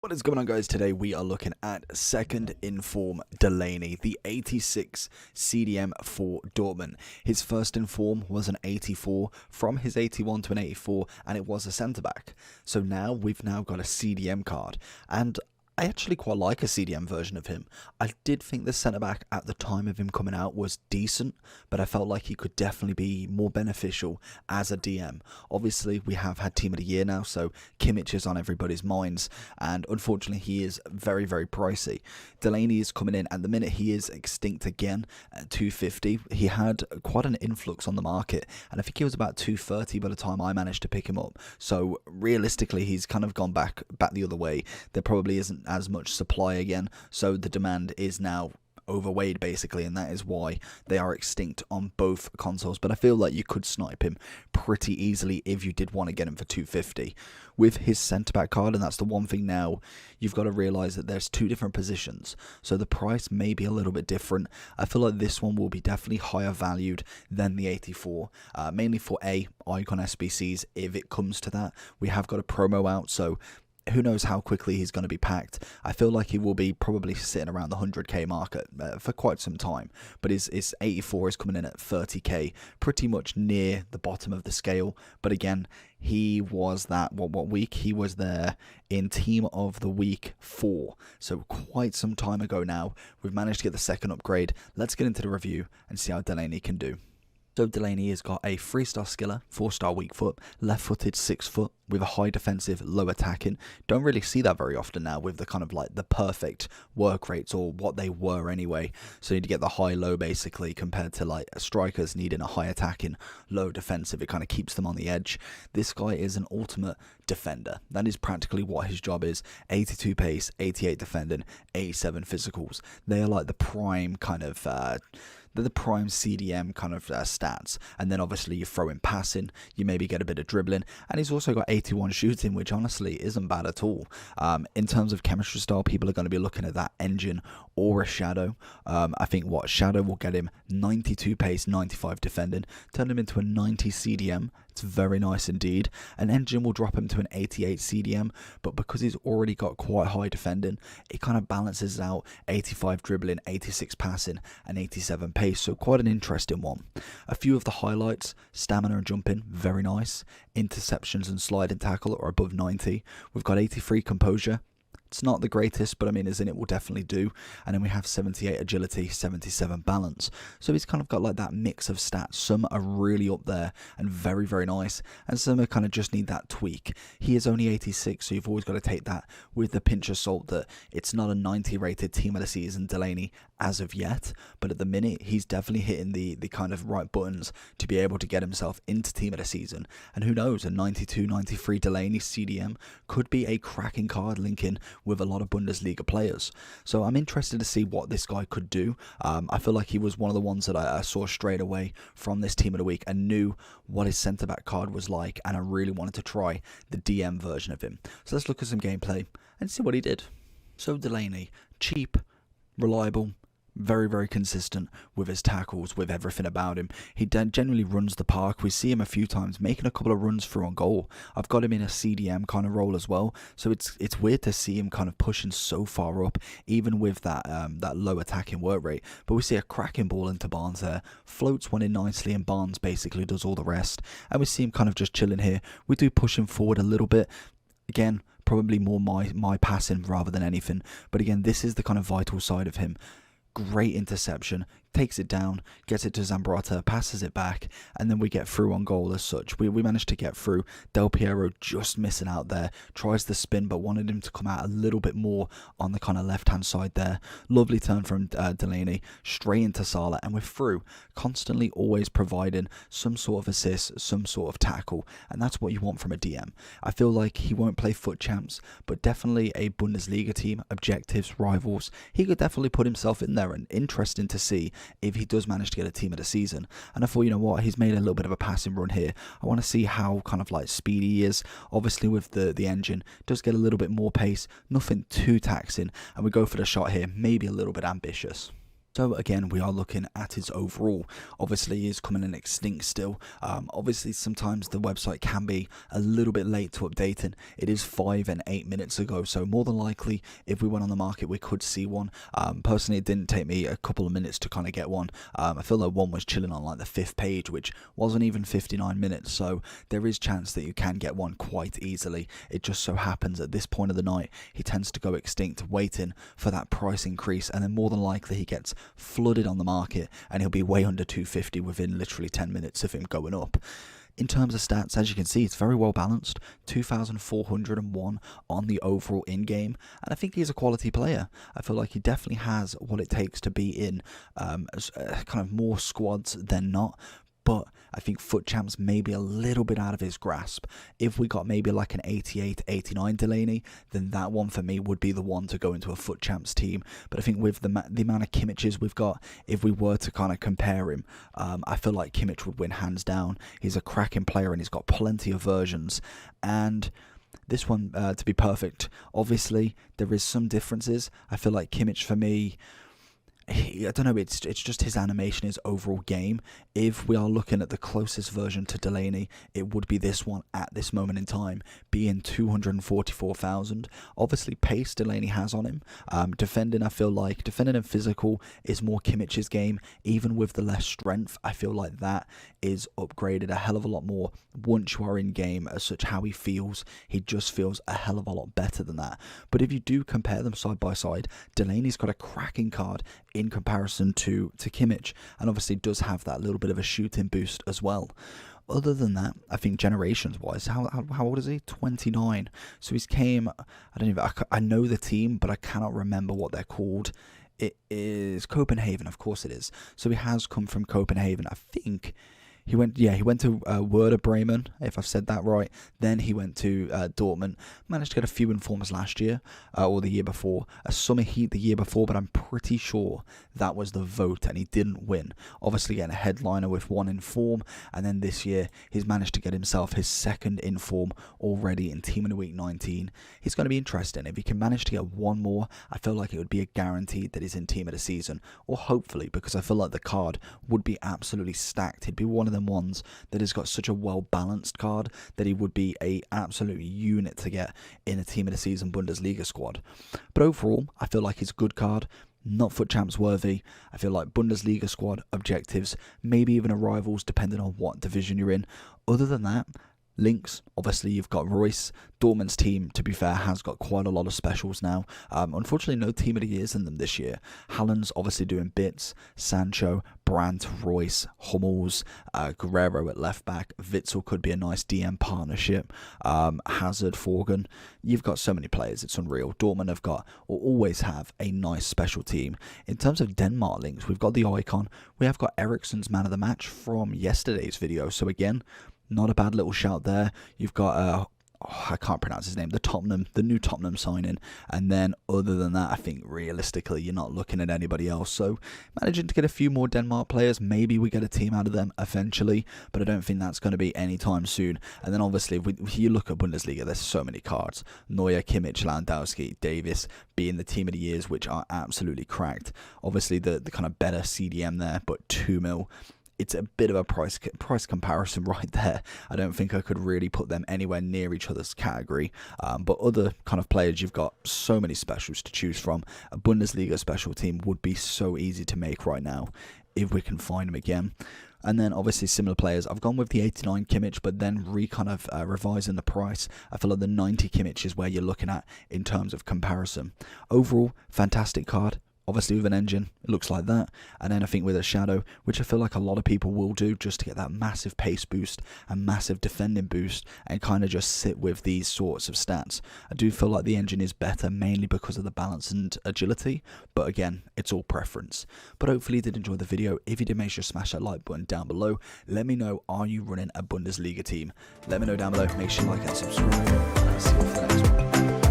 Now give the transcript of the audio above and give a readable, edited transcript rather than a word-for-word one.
What is going on, guys? Today we are looking at second in form Delaney, the 86 CDM for Dortmund. His first in form was an 84, from his 81 to an 84, and it was a centre-back. So now we've got a CDM card, and I actually quite like a CDM version of him. I did think the centre-back at the time of him coming out was decent, but I felt like he could definitely be more beneficial as a DM. Obviously, we have had Team of the Year now, so Kimmich is on everybody's minds, and unfortunately, he is very, very pricey. Delaney is coming in. At the minute, he is extinct again at 250. He had quite an influx on the market, and I think he was about 230 by the time I managed to pick him up. So realistically, he's kind of gone back the other way. There probably isn't as much supply again, so the demand is now overweighed basically, and that is why they are extinct on both consoles. But I feel like you could snipe him pretty easily if you did want to get him for 250 with his centre back card. And that's the one thing now you've got to realize, that there's two different positions, so the price may be a little bit different. I feel like this one will be definitely higher valued than the 84, mainly for icon SBCs. If it comes to that, we have got a promo out, so who knows how quickly he's going to be packed. I feel like he will be probably sitting around the 100k market for quite some time, but his 84 is coming in at 30k, pretty much near the bottom of the scale. But again, he was that, what week? He was there in Team of the Week 4, so quite some time ago now. We've managed to get the second upgrade. Let's get into the review and see how Delaney can do. So Delaney has got a 3-star skiller, 4-star weak foot, left-footed 6 foot with a high defensive, low attacking. Don't really see that very often now with the kind of like the perfect work rates, or what they were anyway. So you need to get the high-low basically, compared to like strikers needing a high attacking, low defensive. It kind of keeps them on the edge. This guy is an ultimate defender. That is practically what his job is. 82 pace, 88 defending, 87 physicals. They are like the prime kind of they're the prime CDM kind of stats. And then obviously you throw in passing, you maybe get a bit of dribbling, and he's also got 81 shooting, which honestly isn't bad at all. In terms of chemistry style, people are going to be looking at that engine or a shadow. I think shadow will get him 92 pace, 95 defending, turn him into a 90 CDM. It's very nice indeed. An engine will drop him to an 88 CDM, but because he's already got quite high defending, it kind of balances out 85 dribbling, 86 passing, and 87 pace. So quite an interesting one. A few of the highlights: stamina and jumping, very nice. Interceptions and sliding tackle are above 90. We've got 83 composure. It's not the greatest, but I mean, as in, it will definitely do. And then we have 78 agility, 77 balance. So he's kind of got like that mix of stats. Some are really up there and very, very nice, and some are kind of just need that tweak. He is only 86, so you've always got to take that with the pinch of salt, that it's not a 90 rated Team of the Season Delaney as of yet. But at the minute, he's definitely hitting the kind of right buttons to be able to get himself into Team of the Season. And who knows, a 92, 93 Delaney CDM could be a cracking card linking with a lot of Bundesliga players. So I'm interested to see what this guy could do. I feel like he was one of the ones that I saw straight away from this Team of the Week and knew what his centre-back card was like, and I really wanted to try the DM version of him. So let's look at some gameplay and see what he did. So Delaney, cheap, reliable, very, very consistent with his tackles, with everything about him. He generally runs the park. We see him a few times making a couple of runs through on goal. I've got him in a CDM kind of role as well, so it's weird to see him kind of pushing so far up, even with that that low attacking work rate. But we see a cracking ball into Barnes there, floats one in nicely, and Barnes basically does all the rest. And we see him kind of just chilling here. We do push him forward a little bit. Again, probably more my passing rather than anything. But again, this is the kind of vital side of him. Great interception, takes it down, gets it to Zambrata, passes it back, and then we get through on goal as such. We managed to get through. Del Piero just missing out there, tries the spin, but wanted him to come out a little bit more on the kind of left-hand side there. Lovely turn from Delaney, straight into Salah, and we're through. Constantly always providing some sort of assist, some sort of tackle, and that's what you want from a DM. I feel like he won't play FUT Champs, but definitely a Bundesliga team, objectives, rivals. He could definitely put himself in there, and interesting to see if he does manage to get a Team of the Season. And I thought, you know what, he's made a little bit of a passing run here. I want to see how kind of like speedy he is. Obviously with the engine, does get a little bit more pace, nothing too taxing, and we go for the shot here, maybe a little bit ambitious. So again, we are looking at his overall. Obviously, he is coming in extinct still. Obviously, sometimes the website can be a little bit late to updating. It is 5 and 8 minutes ago, so more than likely, if we went on the market, we could see one. Personally, it didn't take me a couple of minutes to kind of get one. I feel like one was chilling on like the 5th page, which wasn't even 59 minutes, so there is chance that you can get one quite easily. It just so happens at this point of the night, he tends to go extinct, waiting for that price increase, and then more than likely he gets flooded on the market and he'll be way under 250 within literally 10 minutes of him going up. In terms of stats, as you can see, it's very well balanced. 2,401 on the overall in-game, and I think he's a quality player. I feel like he definitely has what it takes to be in kind of more squads than not. But I think FUT Champs may be a little bit out of his grasp. If we got maybe like an 88, 89 Delaney, then that one for me would be the one to go into a FUT Champs team. But I think with the amount of Kimmiches we've got, if we were to kind of compare him, I feel like Kimmich would win hands down. He's a cracking player and he's got plenty of versions. And this one, to be perfect, obviously there is some differences. I feel like Kimmich for me, I don't know, it's just his animation, his overall game. If we are looking at the closest version to Delaney, it would be this one at this moment in time, being 244,000. Obviously, pace Delaney has on him. Defending, I feel like, defending and physical is more Kimmich's game. Even with the less strength, I feel like that is upgraded a hell of a lot more once you are in game. As such, how he feels, he just feels a hell of a lot better than that. But if you do compare them side by side, Delaney's got a cracking card in comparison to Kimmich, and obviously does have that little bit of a shooting boost as well. Other than that, I think generations wise, how old is he? 29. So he's came, I know the team, but I cannot remember what they're called. It is Copenhagen, of course it is. So he has come from Copenhagen. I think he went to Werder Bremen, if I've said that right. Then he went to Dortmund. Managed to get a few informs last year, or the year before. A summer heat the year before, but I'm pretty sure that was the vote and he didn't win. Obviously getting a headliner with one inform, and then this year he's managed to get himself his second inform already in Team of the Week 19. He's going to be interesting. If he can manage to get one more, I feel like it would be a guarantee that he's in Team of the Season, or hopefully, because I feel like the card would be absolutely stacked. He'd be one of them ones that has got such a well balanced card that he would be a absolute unit to get in a Team of the Season Bundesliga squad. But overall, I feel like he's a good card, not FUT Champs worthy. I feel like Bundesliga squad objectives, maybe even a rivals depending on what division you're in. Other than that, links, obviously you've got Royce. Dortmund's team, to be fair, has got quite a lot of specials now. Unfortunately, no Team of the Years in them this year. Haaland's obviously doing bits. Sancho, Brandt, Royce, Hummels, Guerrero at left back. Witzel could be a nice DM partnership. Hazard, Forgan. You've got so many players, it's unreal. Dortmund have got, or always have, a nice special team. In terms of Denmark links, we've got the icon. We have got Eriksen's man of the match from yesterday's video. So again, not a bad little shout there. You've got, I can't pronounce his name, the new Tottenham signing. And then other than that, I think realistically, you're not looking at anybody else. So managing to get a few more Denmark players, maybe we get a team out of them eventually, but I don't think that's going to be anytime soon. And then obviously, if you look at Bundesliga, there's so many cards. Neuer, Kimmich, Lewandowski, Davis being the Team of the Years, which are absolutely cracked. Obviously, the kind of better CDM there, but 2 mil. It's a bit of a price comparison right there. I don't think I could really put them anywhere near each other's category. But other kind of players, you've got so many specials to choose from. A Bundesliga special team would be so easy to make right now if we can find them again. And then obviously similar players. I've gone with the 89 Kimmich, but then revising the price. I feel like the 90 Kimmich is where you're looking at in terms of comparison. Overall, fantastic card. Obviously with an engine, it looks like that. And then I think with a shadow, which I feel like a lot of people will do just to get that massive pace boost and massive defending boost and kind of just sit with these sorts of stats. I do feel like the engine is better mainly because of the balance and agility. But again, it's all preference. But hopefully you did enjoy the video. If you did, make sure to smash that like button down below. Let me know, are you running a Bundesliga team? Let me know down below. Make sure you like and subscribe. And I'll see you for the next one.